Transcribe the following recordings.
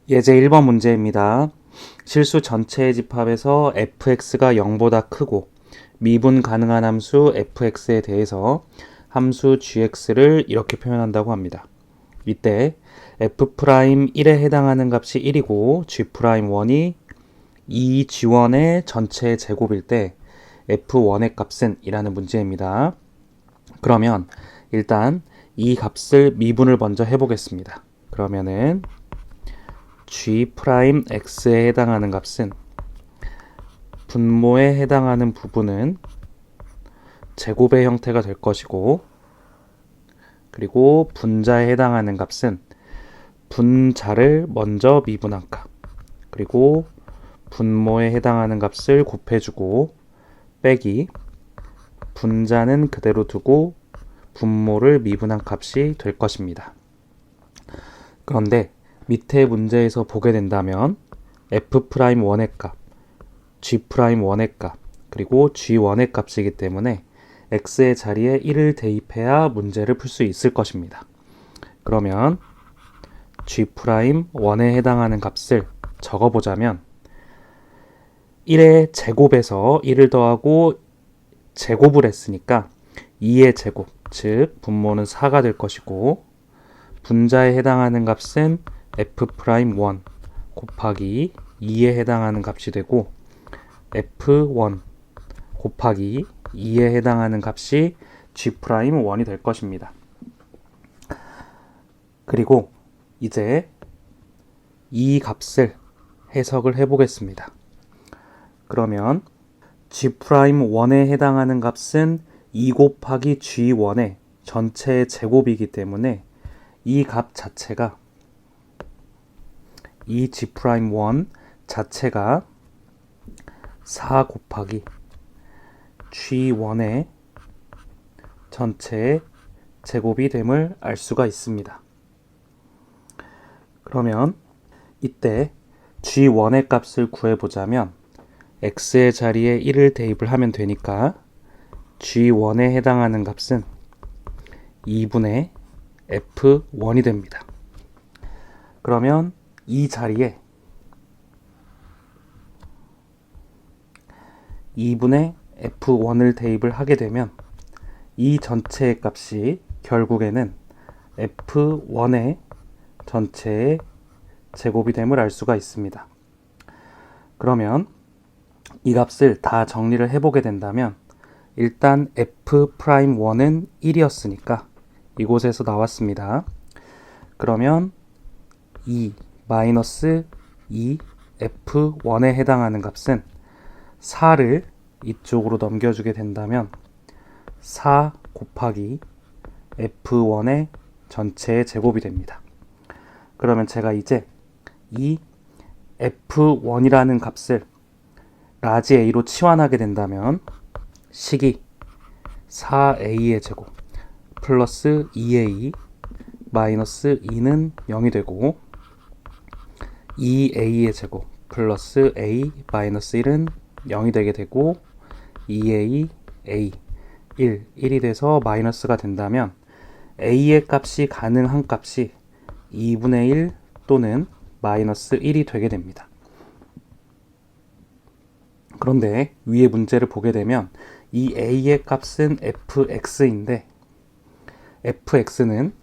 예제 1번 문제입니다. 실수 전체의 집합에서 fx가 0보다 크고 미분 가능한 함수 fx에 대해서 함수 gx를 이렇게 표현한다고 합니다. 이때 f'1에 해당하는 값이 1이고 g'1이 2g1의 전체 제곱일 때 f1의 값은 이라는 문제입니다. 그러면 일단 이 값을 미분을 먼저 해보겠습니다. 그러면은 g'x에 해당하는 값은 분모에 해당하는 부분은 제곱의 형태가 될 것이고, 그리고 분자에 해당하는 값은 분자를 먼저 미분한 값, 그리고 분모에 해당하는 값을 곱해주고 빼기 분자는 그대로 두고 분모를 미분한 값이 될 것입니다. 그런데 밑에 문제에서 보게 된다면 f'1의 값, g'1의 값, 그리고 g1의 값이기 때문에 x의 자리에 1을 대입해야 문제를 풀 수 있을 것입니다. 그러면 g'1에 해당하는 값을 적어보자면 1의 제곱에서 1을 더하고 제곱을 했으니까 2의 제곱, 즉 분모는 4가 될 것이고 분자에 해당하는 값은 f'1 곱하기 2에 해당하는 값이 되고 f1 곱하기 2에 해당하는 값이 g'1이 될 것입니다. 그리고 이제 이 값을 해석을 해보겠습니다. 그러면 g'1에 해당하는 값은 2 곱하기 g1의 전체 제곱이기 때문에 이 값 자체가 이 g'1 자체가 4 곱하기 g1의 전체 제곱이 됨을 알 수가 있습니다. 그러면 이때 g1의 값을 구해보자면 x의 자리에 1을 대입을 하면 되니까 g1에 해당하는 값은 2분의 f1이 됩니다. 그러면 이 자리에 2분의 f1을 대입을 하게 되면 이 전체의 값이 결국에는 f1의 전체의 제곱이 됨을 알 수가 있습니다. 그러면 이 값을 다 정리를 해보게 된다면 일단 f'1은 1이었으니까 이곳에서 나왔습니다. 그러면 2 마이너스 2 f1에 해당하는 값은 4를 이쪽으로 넘겨주게 된다면 4 곱하기 f1의 전체의 제곱이 됩니다. 그러면 제가 이제 이 f1이라는 값을 라지 a로 치환하게 된다면 식이 4a의 제곱 플러스 2a 마이너스 2는 0이 되고 2a의 제곱 플러스 a 마이너스 1은 0이 되게 되고 2a, a, 1이 돼서 마이너스가 된다면 a의 값이 가능한 값이 2분의 1 또는 마이너스 1이 되게 됩니다. 그런데 위에 문제를 보게 되면 이 a의 값은 fx인데 fx는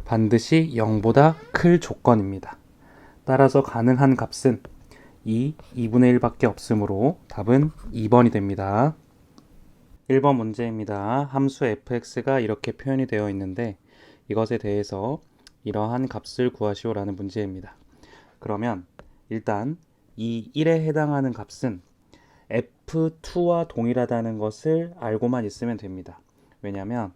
반드시 0보다 클 조건입니다. 따라서 가능한 값은 2분의 1밖에 없으므로 답은 2번이 됩니다. 1번 문제입니다. 함수 fx가 이렇게 표현이 되어 있는데 이것에 대해서 이러한 값을 구하시오라는 문제입니다. 그러면 일단 이 1에 해당하는 값은 f2와 동일하다는 것을 알고만 있으면 됩니다. 왜냐하면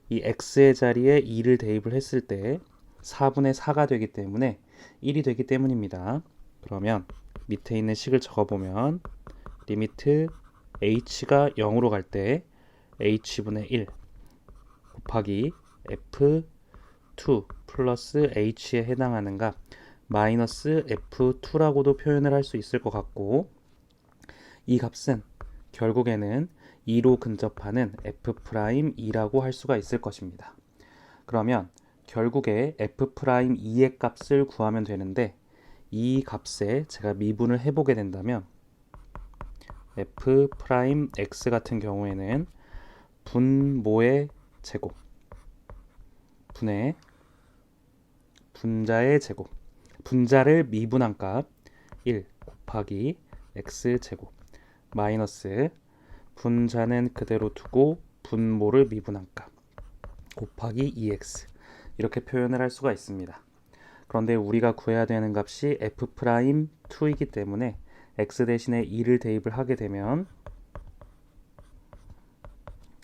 이 x의 자리에 2를 대입을 했을 때 4분의 4가 되기 때문에 1이 되기 때문입니다. 그러면 밑에 있는 식을 적어보면 리미트 h가 0으로 갈 때 h분의 1 곱하기 f2 플러스 h에 해당하는 값 마이너스 f2라고도 표현을 할 수 있을 것 같고 이 값은 결국에는 2로 근접하는 f'2라고 할 수가 있을 것입니다. 그러면 결국에 f'2의 값을 구하면 되는데 이 값에 제가 미분을 해보게 된다면 f 프라임 x 같은 경우에는 분모의 제곱 분의 분자의 제곱 분자를 미분한 값 1 곱하기 x 제곱 마이너스 분자는 그대로 두고 분모를 미분한 값 곱하기 2x 이렇게 표현을 할 수가 있습니다. 그런데 우리가 구해야 되는 값이 f'2이기 때문에 x 대신에 2를 대입을 하게 되면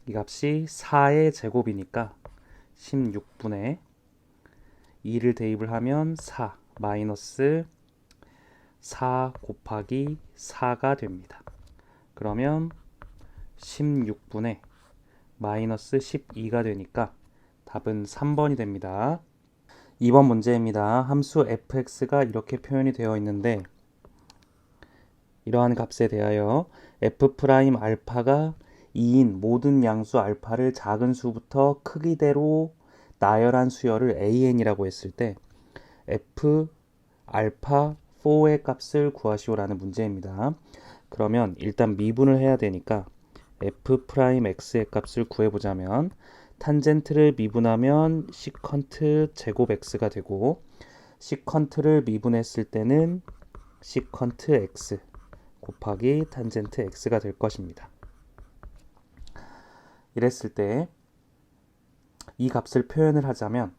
이 값이 4의 제곱이니까 16분의 2를 대입을 하면 4 마이너스 4 곱하기 4가 됩니다. 그러면 16분의 마이너스 12가 되니까 답은 3번이 됩니다. 2번 문제입니다. 함수 fx가 이렇게 표현이 되어 있는데 이러한 값에 대하여 f'알파가 2인 모든 양수 알파를 작은 수부터 크기대로 나열한 수열을 an이라고 했을 때 f 알파 4의 값을 구하시오라는 문제입니다. 그러면 일단 미분을 해야 되니까 f'x의 값을 구해보자면 탄젠트를 미분하면 시컨트 제곱 x가 되고 시컨트를 미분했을 때는 시컨트 x 곱하기 탄젠트 x가 될 것입니다. 이랬을 때 이 값을 표현을 하자면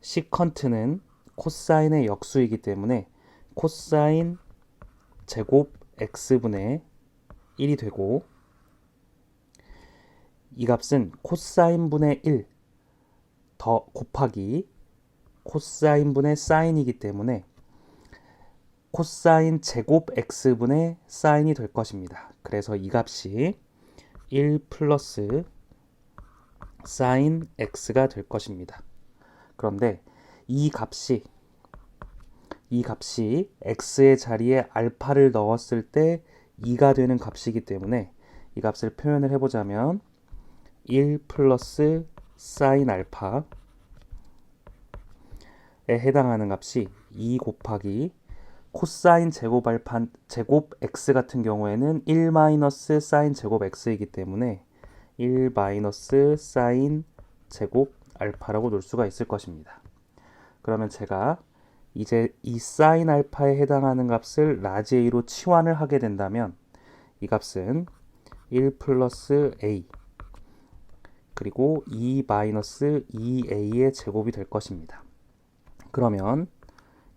시컨트는 코사인의 역수이기 때문에 코사인 제곱 x분의 1이 되고 이 값은 코사인분의 1 더 곱하기 코사인분의 사인이기 때문에 코사인 제곱 x분의 사인이 될 것입니다. 그래서 이 값이 1 플러스 사인 x가 될 것입니다. 그런데 이 값이 x의 자리에 알파를 넣었을 때 2가 되는 값이기 때문에 이 값을 표현을 해보자면 1 플러스 사인 알파에 해당하는 값이 2 곱하기 코사인 제곱 알파 제곱 x 같은 경우에는 1 마이너스 사인 제곱 x이기 때문에 1 마이너스 사인 제곱 알파라고 놓을 수가 있을 것입니다. 그러면 제가 이제 이 사인 알파에 해당하는 값을 라지 a로 치환을 하게 된다면 이 값은 1 플러스 a 그리고 2 마이너스 2a의 제곱이 될 것입니다. 그러면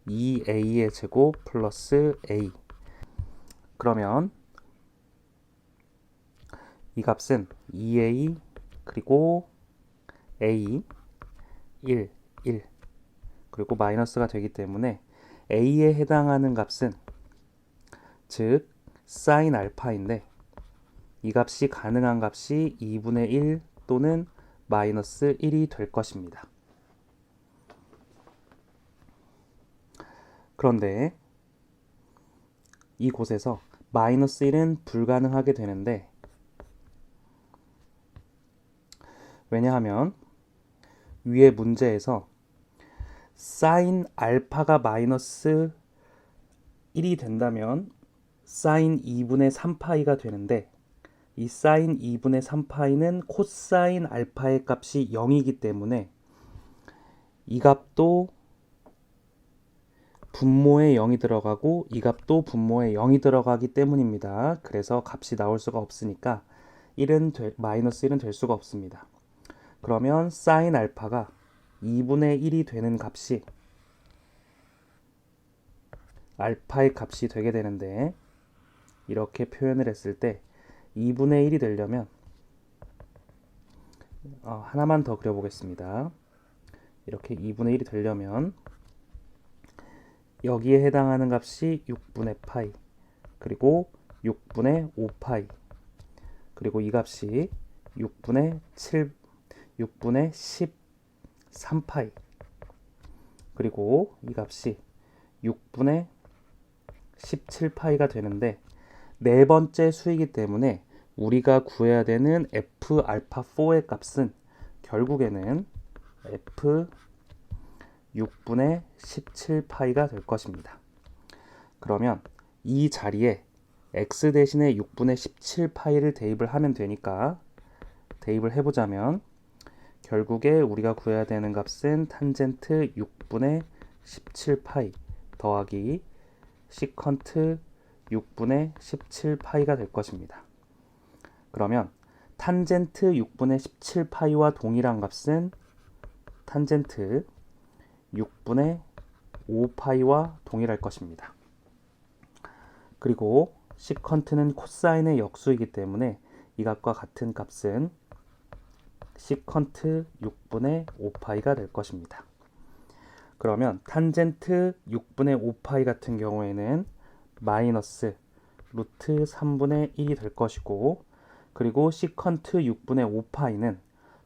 2a의 제곱 플러스 a 그러면 이 값은 2a 그리고 a 1 그리고 마이너스가 되기 때문에 a에 해당하는 값은 즉 사인 알파인데 이 값이 가능한 값이 2분의 1 또는 마이너스 1이 될 것입니다. 그런데 이곳에서 마이너스 1은 불가능하게 되는데 왜냐하면 위의 문제에서 사인 알파가 마이너스 1이 된다면 사인 2분의 3파이가 되는데 이 사인 2분의 3파이는 코사인 알파의 값이 0이기 때문에 이 값도 분모에 0이 들어가고 이 값도 분모에 0이 들어가기 때문입니다. 그래서 값이 나올 수가 없으니까 마이너스 1은 될 수가 없습니다. 그러면 사인 알파가 2분의 1이 되는 값이 알파의 값이 되게 되는데 이렇게 표현을 했을 때 2분의 1이 되려면 하나만 더 그려보겠습니다. 이렇게 2분의 1이 되려면 여기에 해당하는 값이 6분의 파이 그리고 6분의 5파이 그리고 이 값이 6분의 13파이 그리고 이 값이 6분의 17파이가 되는데 네 번째 수이기 때문에 우리가 구해야 되는 f 알파 4의 값은 결국에는 f 6분의 17파이가 될 것입니다. 그러면 이 자리에 x 대신에 6분의 17파이를 대입을 하면 되니까 대입을 해보자면 결국에 우리가 구해야 되는 값은 탄젠트 6분의 17파이 더하기 시컨트 6분의 17파이가 될 것입니다. 그러면 탄젠트 6분의 17파이와 동일한 값은 탄젠트 6분의 5파이와 동일할 것입니다. 그리고 시컨트는 코사인의 역수이기 때문에 이 값과 같은 값은 시컨트 6분의 5파이가 될 것입니다. 그러면 탄젠트 6분의 5파이 같은 경우에는 마이너스 루트 3분의 1이 될 것이고, 그리고 시컨트 6분의 5파이는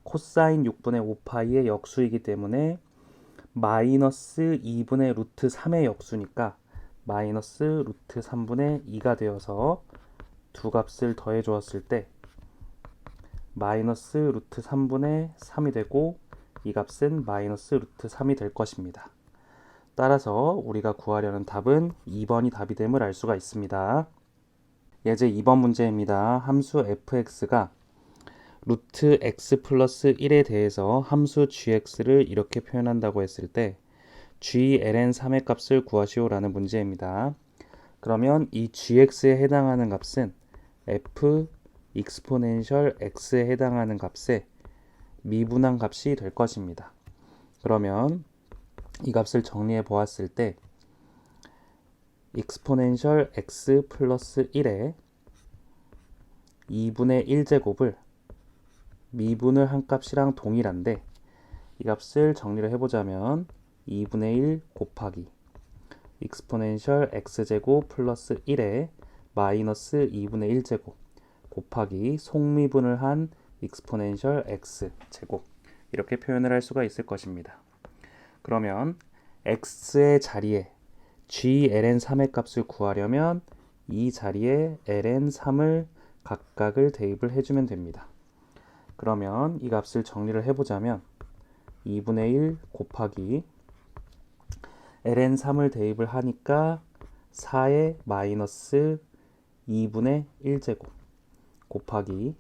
코사인 6분의 5파이의 역수이기 때문에 마이너스 2분의 루트 3의 역수니까 마이너스 루트 3분의 2가 되어서 두 값을 더해 주었을 때 마이너스 루트 3분의 3이 되고 이 값은 마이너스 루트 3이 될 것입니다. 따라서 우리가 구하려는 답은 2번이 답이 됨을 알 수가 있습니다. 예제 2번 문제입니다. 함수 fx가 루트 x 플러스 1에 대해서 함수 gx를 이렇게 표현한다고 했을 때 gln3의 값을 구하시오라는 문제입니다. 그러면 이 gx에 해당하는 값은 f 익스포넨셜 x에 해당하는 값의 미분한 값이 될 것입니다. 그러면 이 값을 정리해 보았을 때 익스포넨셜 x 플러스 1에 2분의 1제곱을 미분을 한 값이랑 동일한데 이 값을 정리를 해보자면 2분의 1 곱하기 익스포넨셜 x제곱 플러스 1에 마이너스 2분의 1제곱 곱하기 속미분을 한 익스포넨셜 x제곱 이렇게 표현을 할 수가 있을 것입니다. 그러면 x의 자리에 gln3의 값을 구하려면 이 자리에 ln3을 각각을 대입을 해주면 됩니다. 그러면 이 값을 정리를 해보자면 2분의 1 곱하기 ln3을 대입을 하니까 4의 마이너스 2분의 1제곱 곱하기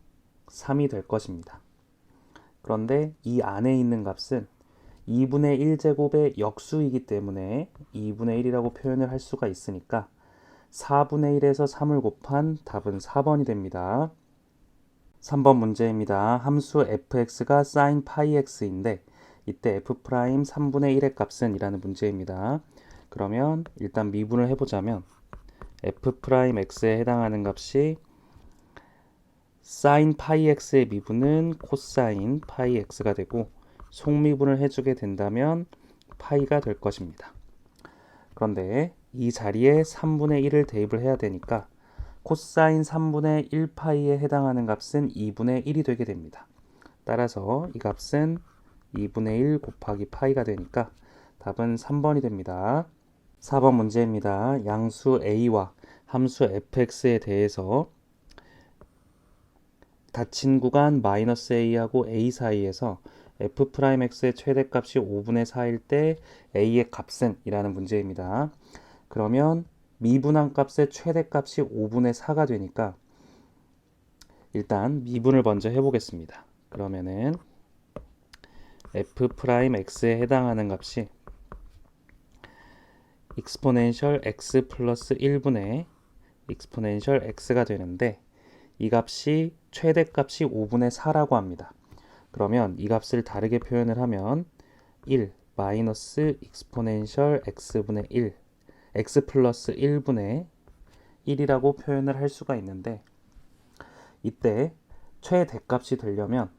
3이 될 것입니다. 그런데 이 안에 있는 값은 2분의 1제곱의 역수이기 때문에 2분의 1이라고 표현을 할 수가 있으니까 4분의 1에서 3을 곱한 답은 4번이 됩니다. 3번 문제입니다. 함수 fx가 sin πx인데 이때 f' 3분의 1의 값은 이라는 문제입니다. 그러면 일단 미분을 해보자면 f'x에 해당하는 값이 sin πx의 미분은 코사인 πx가 되고 속미분을 해주게 된다면 파이가 될 것입니다. 그런데 이 자리에 3분의 1을 대입을 해야 되니까 코사인 3분의 1파이에 해당하는 값은 2분의 1이 되게 됩니다. 따라서 이 값은 2분의 1 곱하기 파이가 되니까 답은 3번이 됩니다. 4번 문제입니다. 양수 a와 함수 fx에 대해서 닫힌 구간 마이너스 a하고 a 사이에서 f'x의 최대값이 5분의 4일 때 a의 값은 이라는 문제입니다. 그러면 미분한 값의 최대값이 5분의 4가 되니까 일단 미분을 먼저 해보겠습니다. 그러면은 f'x에 해당하는 값이 익스포넨셜 x 플러스 1분의 익스포넨셜 x가 되는데 이 값이 최대값이 5분의 4라고 합니다. 그러면 이 값을 다르게 표현을 하면 1 마이너스 익스포넨셜 x분의 1 x 플러스 1분의 1이라고 표현을 할 수가 있는데 이때 최대값이 되려면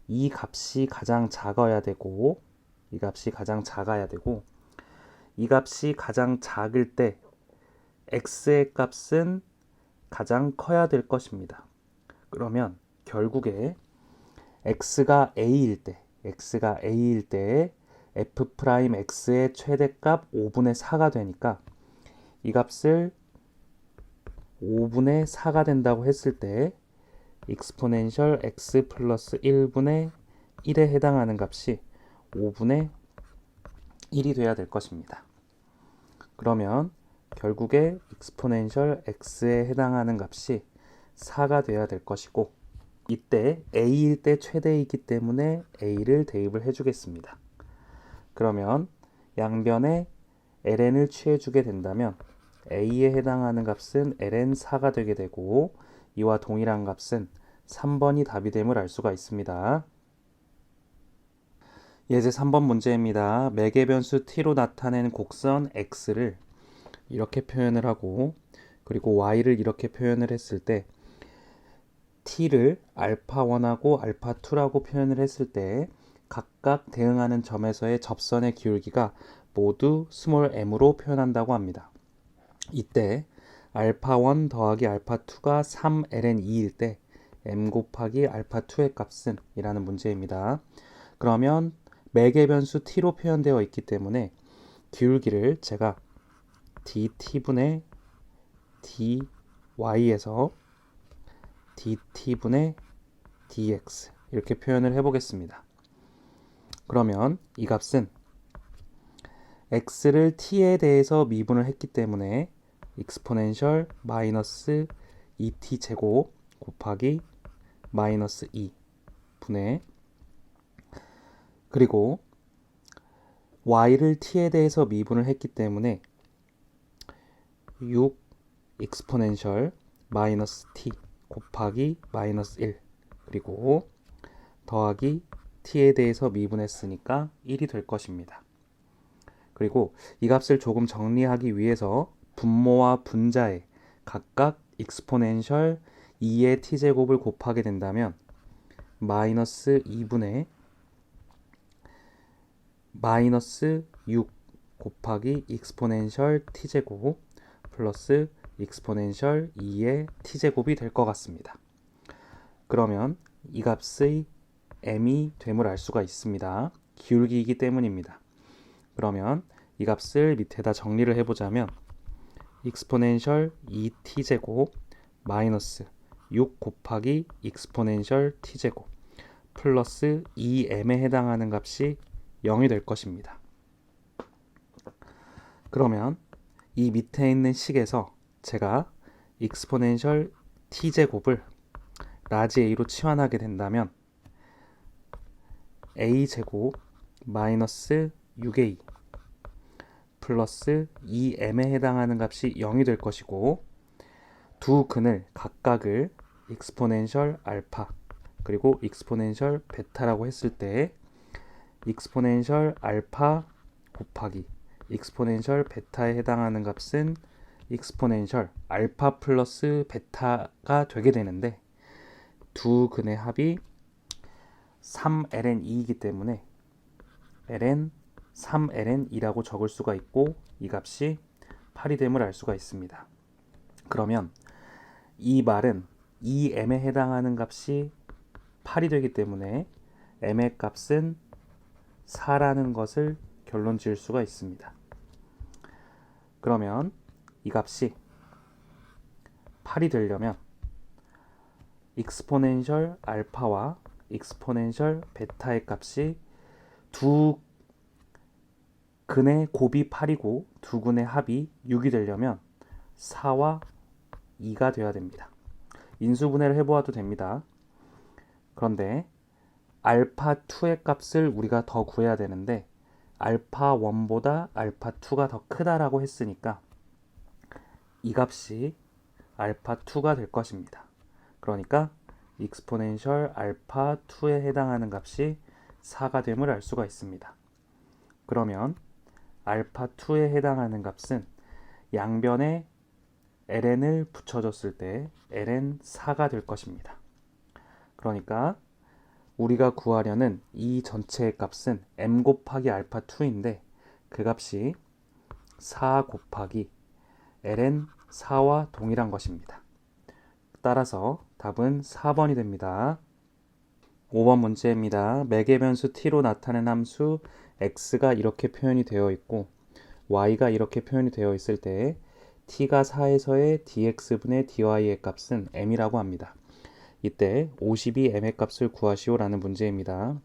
이 값이 가장 작아야 되고 이 값이 가장 작아야 되고 이 값이 가장 작을 때 x의 값은 가장 커야 될 것입니다. 그러면 결국에 x가 a일 때 f'x의 최대값 5분의 4가 되니까 이 값을 5분의 4가 된다고 했을 때 익스포넨셜 x 플러스 1분의 1에 해당하는 값이 5분의 1이 돼야 될 것입니다. 그러면 결국에 exponential x에 해당하는 값이 4가 돼야 될 것이고, 이때 a일 때 최대이기 때문에 a를 대입을 해주겠습니다. 그러면 양변에 ln을 취해주게 된다면 a에 해당하는 값은 ln 4가 되게 되고, 이와 동일한 값은 3번이 답이 됨을 알 수가 있습니다. 예제 3번 문제입니다. 매개 변수 t로 나타낸 곡선 x를 이렇게 표현을 하고, 그리고 y를 이렇게 표현을 했을 때 t를 알파1하고 알파2라고 표현을 했을 때 각각 대응하는 점에서의 접선의 기울기가 모두 스몰 m으로 표현한다고 합니다. 이때 알파1 더하기 알파2가 3ln2일 때 m 곱하기 알파2의 값은 이라는 문제입니다. 그러면 매개 변수 t로 표현되어 있기 때문에 기울기를 제가 dt분의 dy에서 dt분의 dx 이렇게 표현을 해보겠습니다. 그러면 이 값은 x를 t에 대해서 미분을 했기 때문에 exponential 마이너스 2t 제곱 곱하기 마이너스 2 분의, 그리고 y를 t에 대해서 미분을 했기 때문에 6 exponential 마이너스 t 곱하기 마이너스 1, 그리고 더하기 t에 대해서 미분했으니까 1이 될 것입니다. 그리고 이 값을 조금 정리하기 위해서 분모와 분자에 각각 exponential 2의 t제곱을 곱하게 된다면 마이너스 2분의 마이너스 6 곱하기 exponential t제곱 플러스 exponential 2의 t제곱이 될 것 같습니다. 그러면 이 값의 m이 됨을 알 수가 있습니다. 기울기이기 때문입니다. 그러면 이 값을 밑에다 정리를 해보자면 exponential 2t제곱 마이너스 6 곱하기 exponential t제곱 플러스 2m에 해당하는 값이 0이 될 것입니다. 그러면 이 밑에 있는 식에서 제가 exponential t제곱을 라지 a로 치환하게 된다면 a제곱 마이너스 6a 플러스 2m에 해당하는 값이 0이 될 것이고, 두 근을 각각을 exponential 알파 그리고 exponential 베타라고 했을 때 exponential 알파 곱하기 exponential 베타에 해당하는 값은 exponential 알파 플러스 베타가 되게 되는데, 두 근의 합이 3ln2이기 때문에 ln 3ln이라고 적을 수가 있고, 이 값이 8이 됨을 알 수가 있습니다. 그러면 이 말은 2m에 해당하는 값이 8이 되기 때문에 m의 값은 4라는 것을 결론 지을 수가 있습니다. 그러면 이 값이 8이 되려면 exponential 알파와 exponential 베타의 값이 두 근의 곱이 8이고 두 근의 합이 6이 되려면 4와 2가 되어야 됩니다. 인수분해를 해보아도 됩니다. 그런데 알파2의 값을 우리가 더 구해야 되는데 알파1보다 알파2가 더 크다라고 했으니까 이 값이 알파2가 될 것입니다. 그러니까 exponential 알파2에 해당하는 값이 4가 됨을 알 수가 있습니다. 그러면 알파2에 해당하는 값은 양변에 ln을 붙여줬을 때 ln 4가 될 것입니다. 그러니까 우리가 구하려는 이 전체의 값은 m 곱하기 알파2인데 그 값이 4 곱하기 ln 4와 동일한 것입니다. 따라서 답은 4번이 됩니다. 5번 문제입니다. 매개 변수 t로 나타낸 함수 x가 이렇게 표현이 되어 있고 y가 이렇게 표현이 되어 있을 때 t가 4에서의 dx분의 dy의 값은 m이라고 합니다. 이때 52m의 값을 구하시오 라는 문제입니다.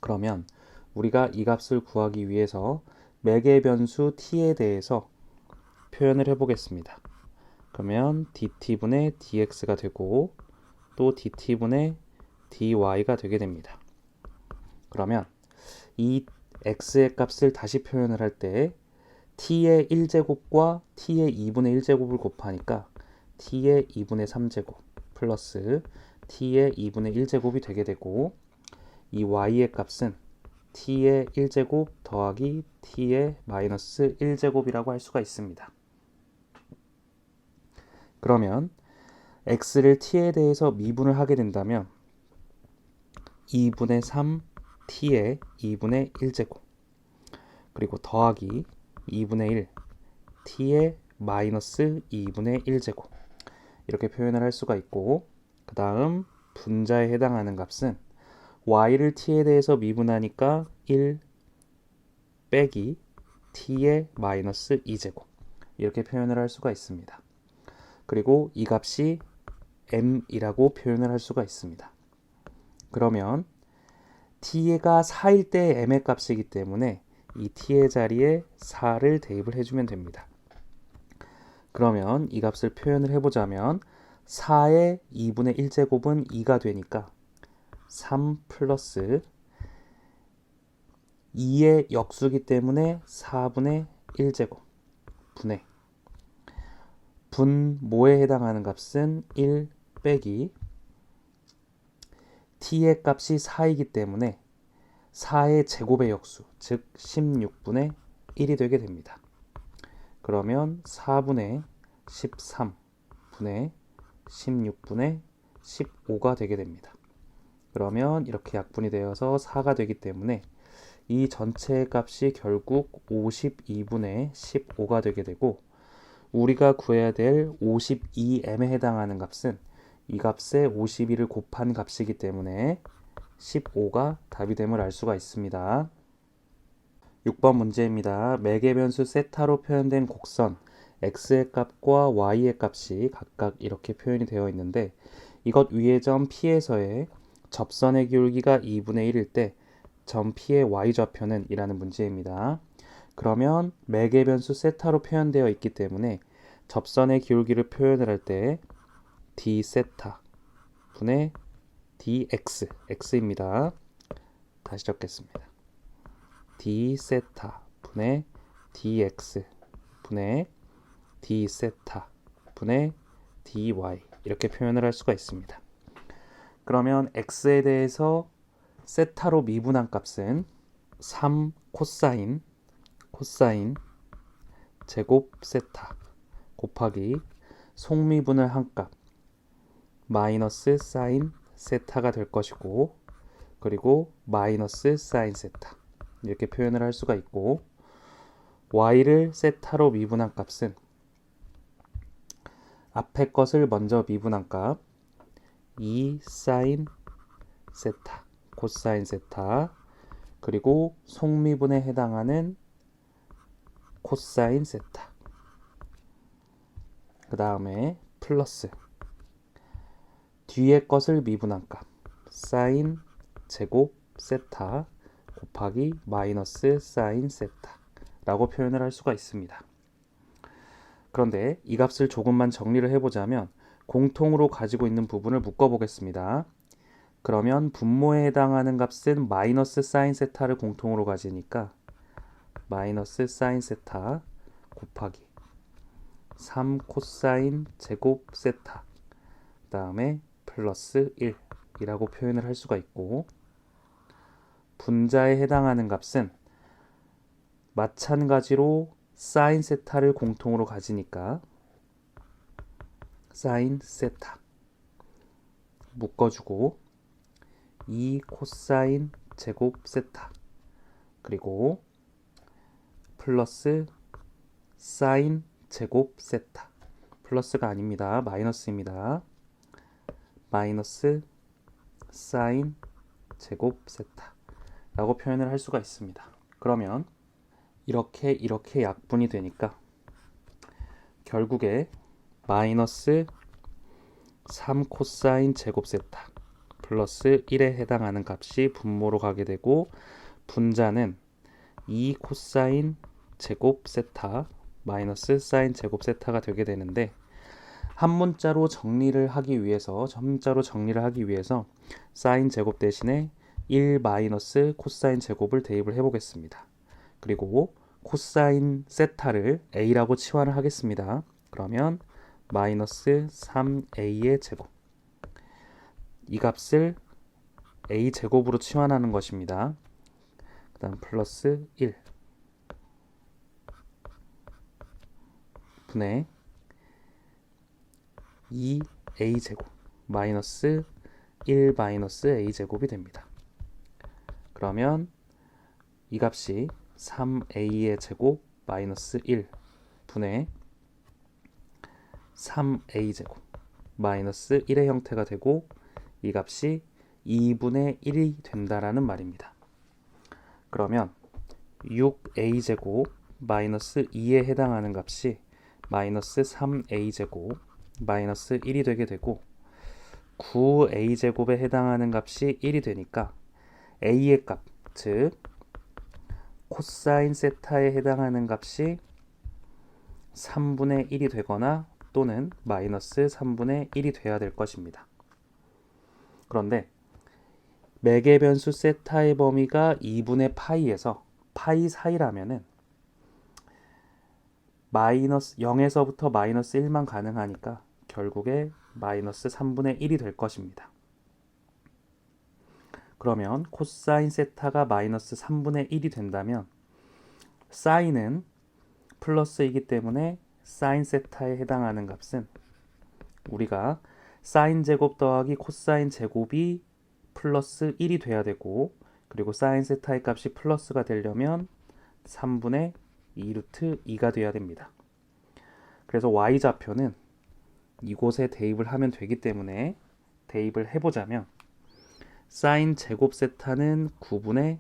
그러면 우리가 이 값을 구하기 위해서 매개 변수 t에 대해서 표현을 해보겠습니다. 그러면 dt분의 dx가 되고 또 dt분의 dy가 되게 됩니다. 그러면 이 x의 값을 다시 표현을 할 때 t의 1제곱과 t의 2분의 1제곱을 곱하니까 t의 2분의 3제곱 플러스 t의 2분의 1제곱이 되게 되고 이 y의 값은 t의 1제곱 더하기 t의 마이너스 1제곱이라고 할 수가 있습니다. 그러면 x를 t에 대해서 미분을 하게 된다면 2분의 3 t의 2분의 1제곱 그리고 더하기 2분의 1 t의 마이너스 2분의 1제곱 이렇게 표현을 할 수가 있고 그 다음 분자에 해당하는 값은 y를 t에 대해서 미분하니까 1 빼기 t의 마이너스 2제곱 이렇게 표현을 할 수가 있습니다. 그리고 이 값이 m이라고 표현을 할 수가 있습니다. 그러면 t가 4일 때 m의 값이기 때문에 이 t의 자리에 4를 대입을 해주면 됩니다. 그러면 이 값을 표현을 해보자면 4의 2분의 1제곱은 2가 되니까 3 플러스 2의 역수기 때문에 4분의 1제곱 분의 분모에 해당하는 값은 1 빼기 t의 값이 4이기 때문에 4의 제곱의 역수, 즉 16분의 1이 되게 됩니다. 그러면 4분의 13분의 16분의 15가 되게 됩니다. 그러면 이렇게 약분이 되어서 4가 되기 때문에 이 전체 값이 결국 52분의 15가 되게 되고 우리가 구해야 될 52m에 해당하는 값은 이 값에 52를 곱한 값이기 때문에 15가 답이 됨을 알 수가 있습니다. 6번 문제입니다. 매개 변수 세타로 표현된 곡선 x의 값과 y의 값이 각각 이렇게 표현이 되어 있는데 이것 위의 점 P에서의 접선의 기울기가 2분의 1일 때 점 P의 y좌표는 이라는 문제입니다. 그러면 매개 변수 세타로 표현되어 있기 때문에 접선의 기울기를 표현을 할 때 d 세타 분의 dx, x입니다. 다시 적겠습니다. d 세타 분의 dx 분의 d 세타 분의 dy 이렇게 표현을 할 수가 있습니다. 그러면 x에 대해서 세타로 미분한 값은 3 코사인 제곱 세타 곱하기 속미분을 한 값 마이너스 사인 세타가 될 것이고 그리고 마이너스 사인 세타 이렇게 표현을 할 수가 있고 y를 세타로 미분한 값은 앞에 것을 먼저 미분한 값 2 사인 세타 코사인 세타 그리고 속미분에 해당하는 코사인 세타 그 다음에 플러스 뒤에 것을 미분한 값 사인 제곱 세타 곱하기 마이너스 사인 세타 라고 표현을 할 수가 있습니다. 그런데 이 값을 조금만 정리를 해보자면 공통으로 가지고 있는 부분을 묶어 보겠습니다. 그러면 분모에 해당하는 값은 마이너스 사인 세타를 공통으로 가지니까 마이너스 사인 세타 곱하기 3 코사인 제곱 세타 그 다음에 플러스 1이라고 표현을 할 수가 있고 분자에 해당하는 값은 마찬가지로 사인 세타를 공통으로 가지니까 사인 세타 묶어주고 2 코사인 제곱 세타 그리고 플러스 사인 제곱 세타 플러스가 아닙니다. 마이너스입니다. 마이너스 사인 제곱 세타 라고 표현을 할 수가 있습니다. 그러면 이렇게 약분이 되니까 결국에 마이너스 3 코사인 제곱 세타 플러스 1에 해당하는 값이 분모로 가게 되고 분자는 2 코사인 제곱 세타 마이너스 사인 제곱 세타가 되게 되는데, 한 문자로 정리를 하기 위해서 사인 제곱 대신에 1 마이너스 코사인 제곱을 대입을 해보겠습니다. 그리고 코사인 세타를 a라고 치환을 하겠습니다. 그러면 마이너스 3a의 제곱, 이 값을 a 제곱으로 치환하는 것입니다. 그 다음 플러스 1 분의 2a 제곱 마이너스 1 마이너스 a 제곱이 됩니다. 그러면 이 값이 3a의 제곱 마이너스 1 분의 3a 제곱 마이너스 1의 형태가 되고, 이 값이 2분의 1이 된다라는 말입니다. 그러면 6a 제곱 마이너스 2에 해당하는 값이 마이너스 3a 제곱 마이너스 1이 되게 되고, 9a 제곱에 해당하는 값이 1이 되니까 a의 값, 즉 코사인 세타에 해당하는 값이 3분의 1이 되거나 또는 마이너스 3분의 1이 돼야 될 것입니다. 그런데 매개 변수 세타의 범위가 2분의 파이에서 파이 사이라면은 마이너스 0에서부터 마이너스 1만 가능하니까 결국에 마이너스 3분의 1이 될 것입니다. 그러면 코사인 세타가 마이너스 3분의 1이 된다면 사인은 플러스이기 때문에 사인 세타에 해당하는 값은 우리가 사인 제곱 더하기 코사인 제곱이 플러스 1이 돼야 되고, 그리고 사인 세타의 값이 플러스가 되려면 3분의 2 루트 2가 돼야 됩니다. 그래서 y좌표는 이곳에 대입을 하면 되기 때문에 대입을 해보자면 사인 제곱 세타는 9분의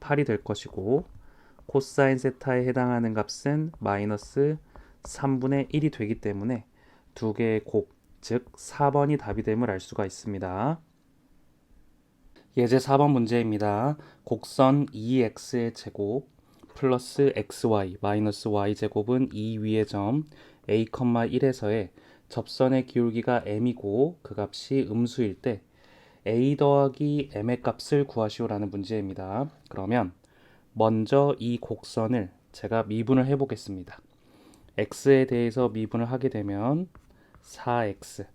8이 될 것이고, 코사인 세타에 해당하는 값은 마이너스 3분의 1이 되기 때문에 두 개의 곱, 즉 4번이 답이 됨을 알 수가 있습니다. 예제 4번 문제입니다. 곡선 2x의 제곱 플러스 xy 마이너스 y제곱은 이 위의 점 a, 1에서의 접선의 기울기가 m이고 그 값이 음수일 때 a 더하기 m의 값을 구하시오라는 문제입니다. 그러면 먼저 이 곡선을 제가 미분을 해보겠습니다. x에 대해서 미분을 하게 되면 4x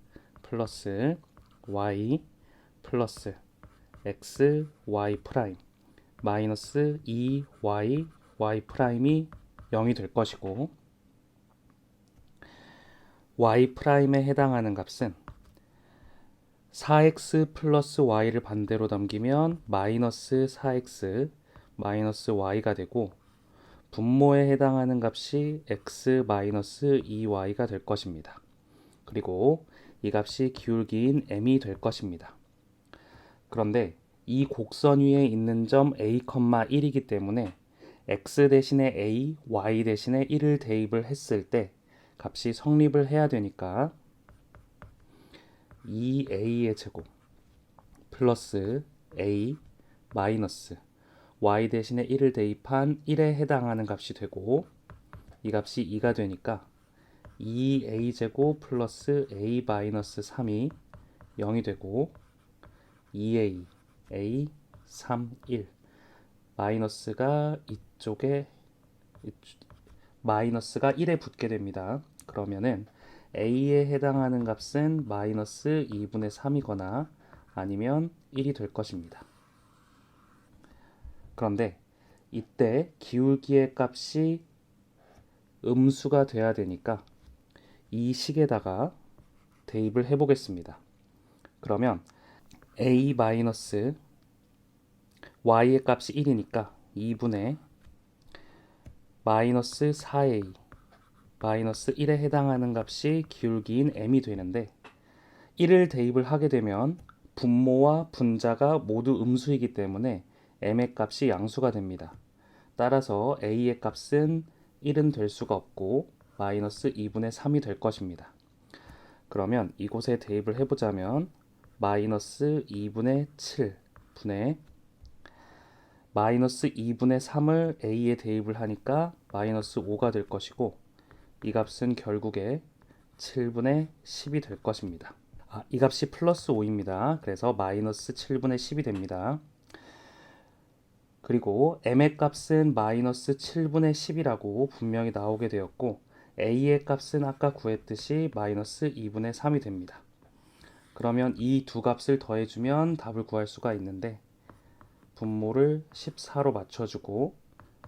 플러스 y 플러스 x y 프라임 마이너스 2y y 프라임이 0이 될 것이고, y 프라임에 해당하는 값은 4x 플러스 y를 반대로 넘기면 마이너스 4x 마이너스 y가 되고, 분모에 해당하는 값이 x 마이너스 2y가 될 것입니다. 그리고 이 값이 기울기인 m이 될 것입니다. 그런데 이 곡선 위에 있는 점 a, 1이기 때문에 x 대신에 a, y 대신에 1을 대입을 했을 때 값이 성립을 해야 되니까 2a의 제곱 플러스 a 마이너스 y 대신에 1을 대입한 1에 해당하는 값이 되고, 이 값이 2가 되니까 2a 제곱 플러스 a 마이너스 3이 0이 되고, 2a, a, 3, 1 마이너스가 이쪽에 마이너스가 1에 붙게 됩니다. 그러면은 a에 해당하는 값은 마이너스 2분의 3이거나 아니면 1이 될 것입니다. 그런데 이때 기울기의 값이 음수가 돼야 되니까 이 식에다가 대입을 해보겠습니다. 그러면 a 마이너스 y의 값이 1이니까 2분의 마이너스 4a 마이너스 1에 해당하는 값이 기울기인 m이 되는데, 1을 대입을 하게 되면 분모와 분자가 모두 음수이기 때문에 m의 값이 양수가 됩니다. 따라서 a의 값은 1은 될 수가 없고 마이너스 2분의 3이 될 것입니다. 그러면 이곳에 대입을 해보자면 마이너스 2분의 7 분의 마이너스 2분의 3을 a에 대입을 하니까 마이너스 5가 될 것이고 이 값은 결국에 7분의 10이 될 것입니다. 이 값이 플러스 5입니다. 그래서 마이너스 7분의 10이 됩니다. 그리고 m의 값은 마이너스 7분의 10이라고 분명히 나오게 되었고 a의 값은 아까 구했듯이 마이너스 2분의 3이 됩니다. 그러면 이 두 값을 더해주면 답을 구할 수가 있는데 분모를 14로 맞춰주고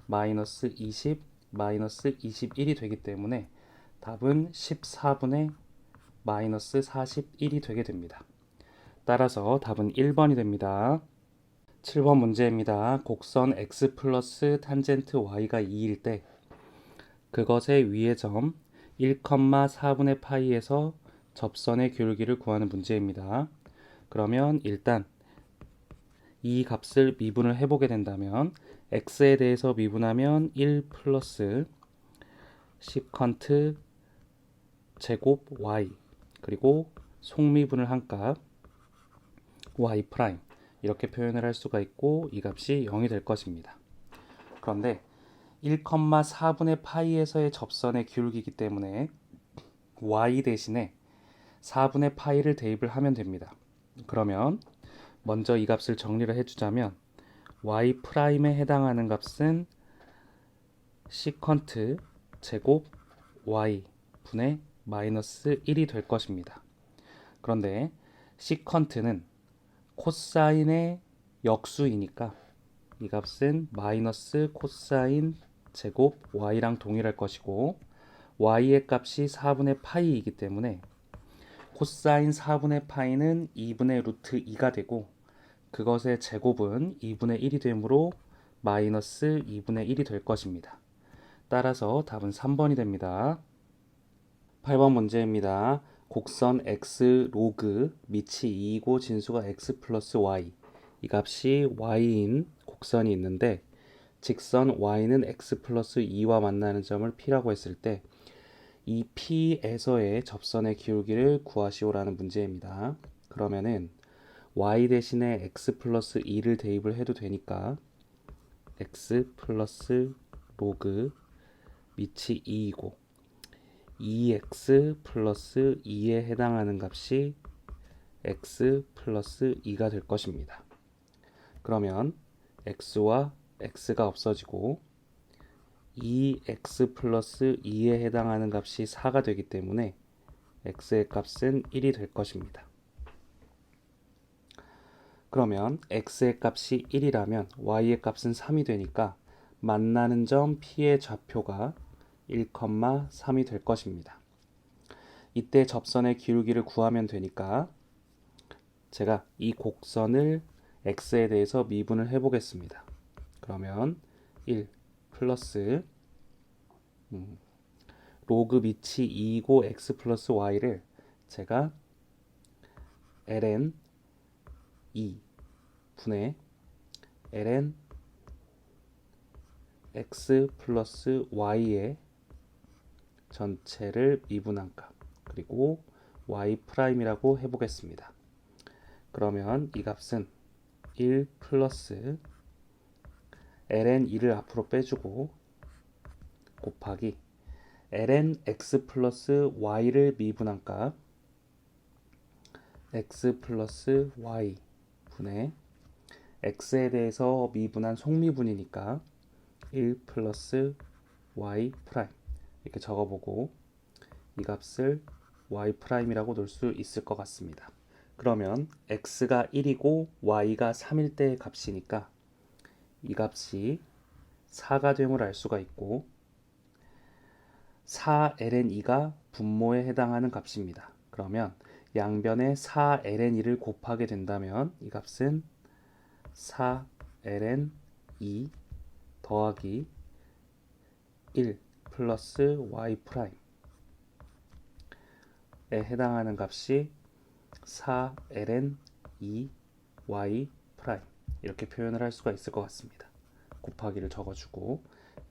마이너스 20, 마이너스 21이 되기 때문에 답은 14분의 마이너스 41이 되게 됩니다. 따라서 답은 1번이 됩니다. 7번 문제입니다. 곡선 x 플러스 탄젠트 y가 2일 때 그것의 위의 점 1,4분의 파이에서 접선의 기울기를 구하는 문제입니다. 그러면 일단 이 값을 미분을 해보게 된다면 x에 대해서 미분하면 1 플러스 시컨트 제곱 y 그리고 속미분을 한 값 y 프라임 이렇게 표현을 할 수가 있고 이 값이 0이 될 것입니다. 그런데 1,4분의 파이에서의 접선의 기울기이기 때문에 y 대신에 4분의 파이를 대입을 하면 됩니다. 그러면 먼저 이 값을 정리를 해주자면 y 프라임에 해당하는 값은 시컨트 제곱 y 분의 마이너스 1이 될 것입니다. 그런데 시컨트는 코사인의 역수이니까 이 값은 마이너스 코사인 제곱 y랑 동일할 것이고 y의 값이 4분의 파이이기 때문에 코사인 4분의 파이는 2분의 루트 2가 되고 그것의 제곱은 2분의 1이 되므로 마이너스 2분의 1이 될 것입니다. 따라서 답은 3번이 됩니다. 8번 문제입니다. 곡선 x 로그 밑이 2이고 진수가 x 플러스 y 이 값이 y인 곡선이 있는데 직선 y는 x 플러스 2와 만나는 점을 p라고 했을 때 이 p에서의 접선의 기울기를 구하시오라는 문제입니다. 그러면은 y 대신에 x 플러스 2를 대입을 해도 되니까 x 플러스 로그 밑이 2이고 2x 플러스 2에 해당하는 값이 x 플러스 2가 될 것입니다. 그러면 x와 x가 없어지고 2x 플러스 2에 해당하는 값이 4가 되기 때문에 x의 값은 1이 될 것입니다. 그러면 x의 값이 1이라면 y의 값은 3이 되니까 만나는 점 p의 좌표가 1,3이 될 것입니다. 이때 접선의 기울기를 구하면 되니까 제가 이 곡선을 x에 대해서 미분을 해 보겠습니다. 그러면 1 플러스 로그 밑이 2이고 x 플러스 y를 제가 ln 2 분의 ln x 플러스 y의 전체를 미분한 값 그리고 y 프라임이라고 해보겠습니다. 그러면 이 값은 1 플러스 ln 2를 앞으로 빼주고 곱하기 ln x 플러스 y를 미분한 값 x 플러스 y 분의 x에 대해서 미분한 속미분이니까 1 플러스 y 프라임 이렇게 적어보고 이 값을 y 프라임이라고 놓을 수 있을 것 같습니다. 그러면 x가 1이고 y가 3일 때의 값이니까 이 값이 4가 됨을 알 수가 있고 4ln2가 분모에 해당하는 값입니다. 그러면 양변에 4ln2를 곱하게 된다면 이 값은 4ln2 더하기 1 플러스 y 프라임에 해당하는 값이 4ln2 y 프라임 이렇게 표현을 할 수가 있을 것 같습니다. 곱하기를 적어주고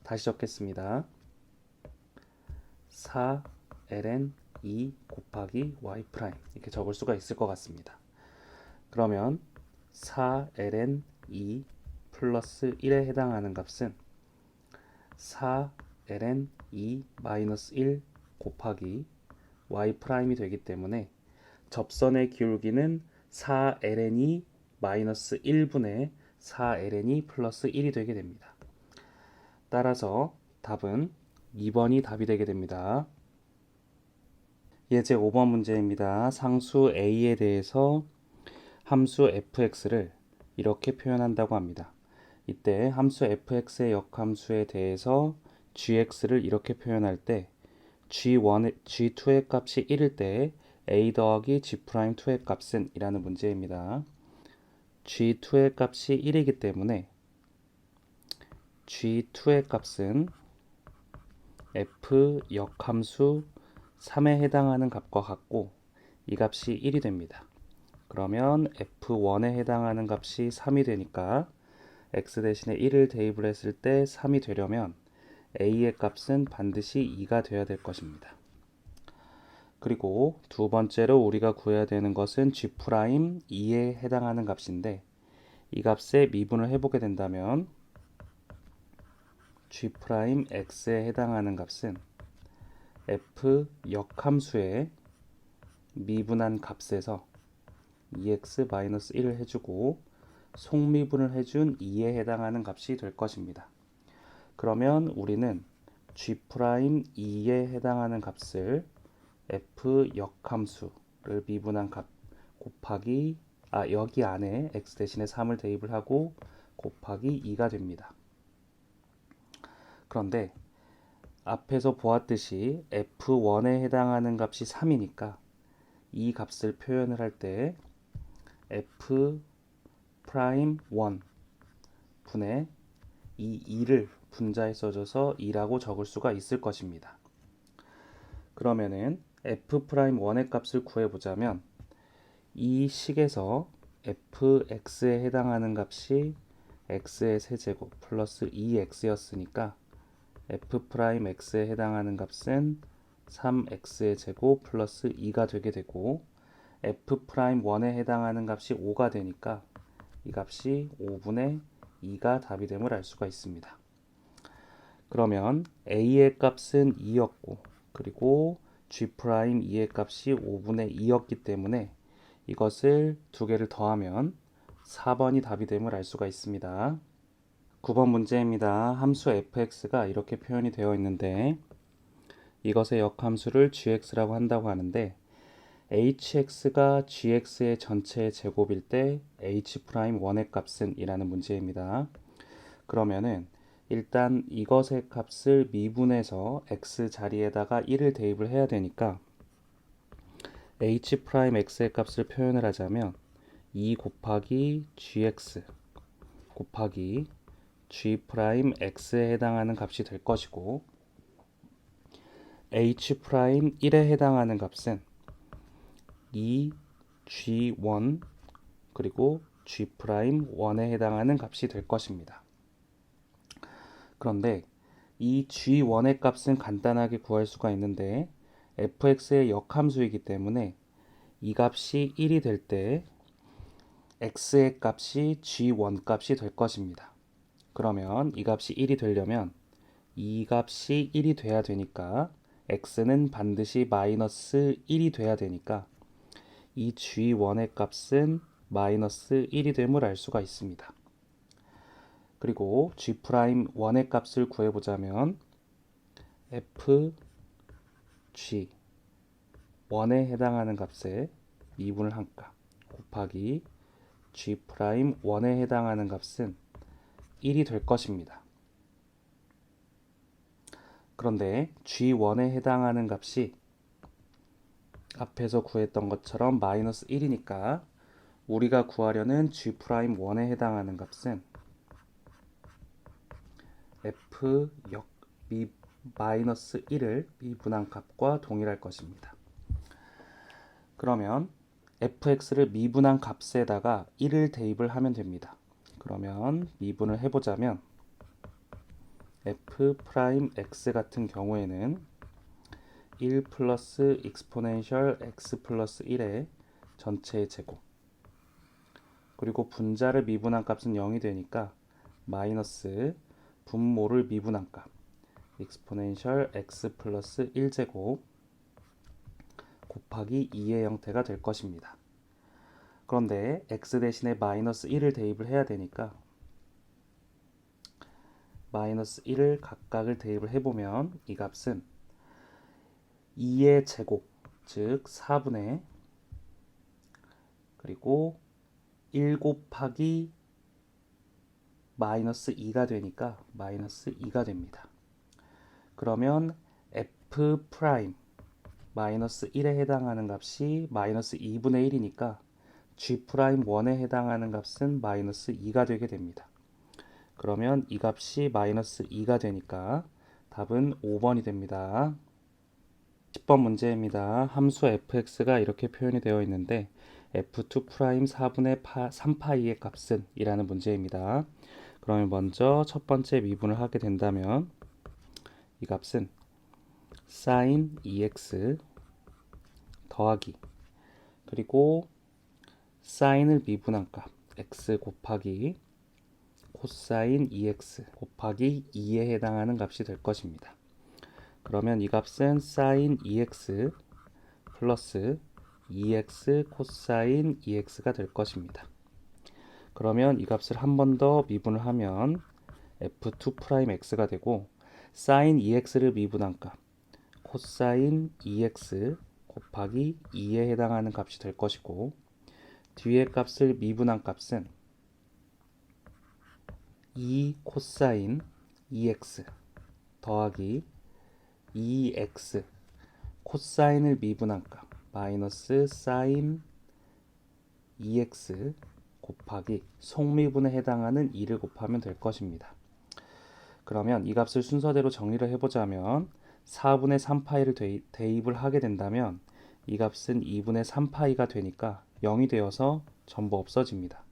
다시 적겠습니다. 4ln2 곱하기 y 프라임 이렇게 적을 수가 있을 것 같습니다. 그러면 4ln2 플러스 1에 해당하는 값은 4ln 2 마이너스 1 곱하기 y 프라임이 되기 때문에 접선의 기울기는 4ln 2 마이너스 1분의 4ln 2 플러스 1이 되게 됩니다. 따라서 답은 2번이 답이 되게 됩니다. 예제 5번 문제입니다. 상수 a에 대해서 함수 fx를 이렇게 표현한다고 합니다. 이때 함수 fx의 역함수에 대해서 gx를 이렇게 표현할 때 g2의 값이 1일 때 a 더하기 g'2의 값은 이라는 문제입니다. g2의 값이 1이기 때문에 g2의 값은 f 역함수 3에 해당하는 값과 같고 이 값이 1이 됩니다. 그러면 f1에 해당하는 값이 3이 되니까 x 대신에 1을 대입을 했을 때 3이 되려면 a의 값은 반드시 2가 되어야 될 것입니다. 그리고 두 번째로 우리가 구해야 되는 것은 g'2에 해당하는 값인데 이 값에 미분을 해보게 된다면 g'x에 해당하는 값은 f 역함수의 미분한 값에서 2x-1을 해주고 속미분을 해준 2에 해당하는 값이 될 것입니다. 그러면 우리는 g'2에 해당하는 값을 f 역함수를 미분한 값 곱하기 여기 안에 x 대신에 3을 대입을 하고 곱하기 2가 됩니다. 그런데 앞에서 보았듯이 f1에 해당하는 값이 3이니까 이 값을 표현을 할 때 f'1 분의 이 2를 분자에 써줘서 2라고 적을 수가 있을 것입니다. 그러면은 f'1의 값을 구해보자면 이 식에서 fx에 해당하는 값이 x의 세제곱 플러스 2x였으니까 f'x에 해당하는 값은 3x의 제곱 플러스 2가 되게 되고 f'1에 해당하는 값이 5가 되니까 이 값이 5분의 2가 답이 됨을 알 수가 있습니다. 그러면 a의 값은 2였고 그리고 g'2의 값이 5분의 2였기 때문에 이것을 두 개를 더하면 4번이 답이 됨을 알 수가 있습니다. 9번 문제입니다. 함수 fx가 이렇게 표현이 되어 있는데 이것의 역함수를 gx라고 한다고 하는데 hx가 gx의 전체의 제곱일 때 h'1의 값은 이라는 문제입니다. 그러면은 일단 이것의 값을 미분해서 x 자리에다가 1을 대입을 해야 되니까 h'x의 값을 표현을 하자면 2 곱하기 gx 곱하기 g'x에 해당하는 값이 될 것이고 h'1에 해당하는 값은 2g1 그리고 g'1에 해당하는 값이 될 것입니다. 그런데 이 g1의 값은 간단하게 구할 수가 있는데 fx의 역함수이기 때문에 이 값이 1이 될 때 x의 값이 g1 값이 될 것입니다. 그러면 이 값이 1이 되려면 이 값이 1이 돼야 되니까 x는 반드시 마이너스 1이 돼야 되니까 이 g1의 값은 마이너스 1이 됨을 알 수가 있습니다. 그리고 g'1의 값을 구해보자면 fg 1에 해당하는 값에 미분을 한 값 곱하기 g'1에 해당하는 값은 1이 될 것입니다. 그런데 g1에 해당하는 값이 앞에서 구했던 것처럼 마이너스 1이니까 우리가 구하려는 g'1에 해당하는 값은 f 역 마이너스 1을 미분한 값과 동일할 것입니다. 그러면 fx를 미분한 값에다가 1을 대입을 하면 됩니다. 그러면 미분을 해보자면 f'x 같은 경우에는 1 플러스 익스포넨셜 x 플러스 1의 전체의 제곱 그리고 분자를 미분한 값은 0이 되니까 마이너스 분모를 미분한 값 exponential x 플러스 1제곱 곱하기 2의 형태가 될 것입니다. 그런데 x 대신에 마이너스 1을 대입을 해야 되니까 마이너스 1을 각각을 대입을 해보면 이 값은 2의 제곱, 즉 4분의 그리고 1 곱하기 마이너스 2가 되니까 마이너스 2가 됩니다. 그러면 f 프라임 마이너스 1에 해당하는 값이 마이너스 2분의 1이니까 g 프라임 1에 해당하는 값은 마이너스 2가 되게 됩니다. 그러면 이 값이 마이너스 2가 되니까 답은 5번이 됩니다. 10번 문제입니다. 함수 fx가 이렇게 표현이 되어 있는데 f2 프라임 4분의 3파이의 값은 이라는 문제입니다. 그러면 먼저 첫 번째 미분을 하게 된다면 이 값은 sin 2x 더하기 그리고 사인을 미분한 값 x 곱하기 코사인 2x 곱하기 2에 해당하는 값이 될 것입니다. 그러면 이 값은 sin 2x 플러스 2x 코사인 2x가 될 것입니다. 그러면 이 값을 한 번 더 미분을 하면 f2 프라임 x가 되고 sin 2x를 미분한 값 코사인 2x 곱하기 2에 해당하는 값이 될 것이고 뒤에 값을 미분한 값은 2 코사인 2x 더하기 2x 코사인을 미분한 값 마이너스 사인 2x 곱하기 속미분에 해당하는 2를 곱하면 될 것입니다. 그러면 이 값을 순서대로 정리를 해보자면 4분의 3파이를 대입을 하게 된다면 이 값은 2분의 3파이가 되니까 0이 되어서 전부 없어집니다.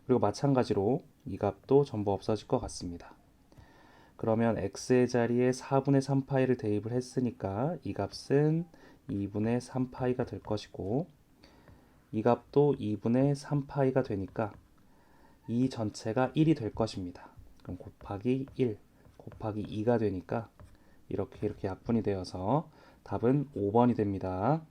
그리고 마찬가지로 이 값도 전부 없어질 것 같습니다. 그러면 x의 자리에 4분의 3파이를 대입을 했으니까 이 값은 2분의 3파이가 될 것이고 이 값도 2분의 3파이가 되니까 이 전체가 1이 될 것입니다. 그럼 곱하기 1 곱하기 2가 되니까 이렇게 약분이 되어서 답은 5번이 됩니다.